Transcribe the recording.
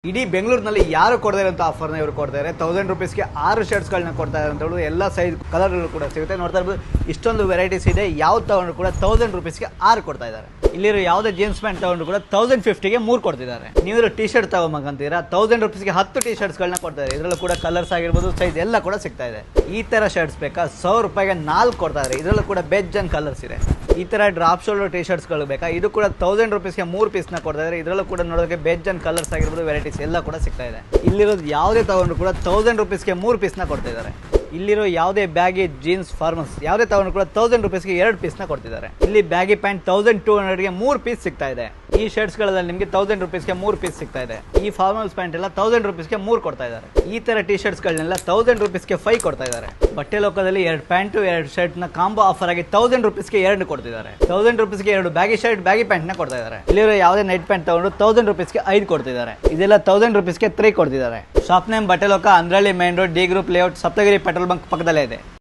ಇಡೀ ಬೆಂಗಳೂರಿನಲ್ಲಿ ಯಾರು ಕೊಡದೇ ಇರುವಂತ ಆಫರ್ನ ಇವರು ಕೊಡ್ತಾರೆ. 1000 ರೂಪೀಸ್ಗೆ 6 ಶರ್ಟ್ಸ್ಗಳನ್ನ ಕೊಡ್ತಾ ಇದ್ದಾರೆ ಅಂತ ಹೇಳಿ ಎಲ್ಲ ಸೈಜ್ ಕಲರ್ಗಳು ಕೂಡ ಸಿಗುತ್ತೆ. ನೋಡ್ತಾ ಇರ್ಬೋದು ಇಷ್ಟೊಂದು ವೆರೈಟೀಸ್ ಇದೆ. ಯಾವ್ದು ತಗೊಂಡ್ರು ಕೂಡ 1000 ರೂಪೀಸ್ಗೆ 6 ಕೊಡ್ತಾ ಇದ್ದಾರೆ. ಇಲ್ಲಿರೋ ಯಾವುದೇ ಜೀನ್ಸ್ ಪ್ಯಾಂಟ್ ತಗೊಂಡ್ರು ಕೂಡ 1050ಗೆ 3 ಕೊಡ್ತಿದ್ದಾರೆ. ನೀವು ಟಿ ಶರ್ಟ್ ತಗೊಂಬಂತೀರಾ 1000 ರೂಪೀಸ್ಗೆ 10 ಟಿ ಶರ್ಟ್ಸ್ಗಳನ್ನ ಕೊಡ್ತಾರೆ. ಇದರಲ್ಲೂ ಕೂಡ ಕಲರ್ಸ್ ಆಗಿರ್ಬೋದು ಸೈಜ್ ಎಲ್ಲ ಕೂಡ ಸಿಗ್ತಾ ಇದೆ. ಈ ತರ ಶರ್ಟ್ಸ್ ಬೇಕಾ 100 ರೂಪಾಯಿಗೆ 4 ಕೊಡ್ತಾ ಇದ್ದಾರೆ. ಇದರಲ್ಲೂ ಕೂಡ ಬೆಜ್ಜನ್ ಕಲರ್ಸ್ ಇದೆ. ಈ ತರ ಡ್ರಾಪ್ ಶೋಲ್ಡರ್ ಟಿ ಶರ್ಟ್ಸ್ಗಳು ಬೇಕಾ ಇದು ಕೂಡ 1000 ರೂಪೀಸ್ಗೆ 3 ಪೀಸ್ನ ಕೊಡ್ತಾ ಇದ್ದಾರೆ. ಇದರಲ್ಲೂ ಕೂಡ ನೋಡೋದಕ್ಕೆ ಬೆಜ್ಜನ್ ಕಲರ್ಸ್ ಆಗಿರ್ಬೋದು ವೆರೈಟೀಸ್ ಎಲ್ಲ ಕೂಡ ಸಿಗ್ತಾ ಇದೆ. ಇಲ್ಲಿರೋದು ಯಾವುದೇ ತಗೊಂಡ್ರು ಕೂಡ 1000 ರೂಪೀಸ್ಗೆ 3 ಪೀಸ್ನ ಕೊಡ್ತಾ ಇದ್ದಾರೆ. ಇಲ್ಲಿರೋ ಯಾವುದೇ ಬ್ಯಾಗಿ ಜೀನ್ಸ್ ಫಾರ್ಮಲ್ಸ್ ಯಾವುದೇ ತಗೊಂಡ್ರು ಕೂಡ 1000 ರೂಪೀಸ್ಗೆ 2 ಪೀಸ್ನ ಕೊಡ್ತಿದ್ದಾರೆ. ಇಲ್ಲಿ ಬ್ಯಾಗಿ ಪ್ಯಾಂಟ್ 1200ಗೆ 3 ಪೀಸ್ ಸಿಗ್ತಾ ಇದೆ. ಈ ಶರ್ಟ್ಸ್ಗಳಲ್ಲಿ ನಿಮಗೆ 1000 ರೂಪೀಸ್ಗೆ 3 ಪೀಸ್ ಸಿಗ್ತಾ ಇದೆ. ಈ ಫಾರ್ಮಲ್ಸ್ ಪ್ಯಾಂಟ್ ಎಲ್ಲ 1000 ರೂಪೀಸ್ಗೆ 3 ಕೊಡ್ತಾ ಇದ್ದಾರೆ. ಈ ತರ ಟಿ ಶರ್ಟ್ಸ್ಗಳನ್ನೆಲ್ಲ 1000 ರೂಪೀಸ್ಗೆ 5 ಕೊಡ್ತಾ ಇದ್ದಾರೆ. ಬಟ್ಟೆ ಲೋಕದಲ್ಲಿ 2 ಪ್ಯಾಂಟ್ 2 ಶರ್ಟ್ ನ ಕಾಂಬೋ ಆಫರ್ ಆಗಿ 1000 ರೂಪೀಸ್ಗೆ 2 ಕೊಡ್ತಿದ್ದಾರೆ. 1000 ರೂಪೀಸ್ಗೆ 2 ಬ್ಯಾಗಿ ಶರ್ಟ್ ಬ್ಯಾಗಿ ಪ್ಯಾಂಟ್ ನ ಕೊಡ್ತಾ ಇದ್ದಾರೆ. ಇಲ್ಲಿರೋ ಯಾವುದೇ ನೈಟ್ ಪ್ಯಾಂಟ್ ತಗೊಂಡು 1000 ರೂಪೀಸ್ಗೆ 5 ಕೊಡ್ತಿದ್ದಾರೆ. ಇದೆಲ್ಲ 1000 ರೂಪೀಸ್ಗೆ 3 ಕೊಡ್ತಿದ್ದಾರೆ. ಶಾಪ್ ನೇಮ್ ಬಟ್ಟೆ ಲೋಕ, Andrahalli main road, D group layout, Saptagiri petrol bunk ಪಕ್ಕದಲ್ಲೇ ಇದೆ.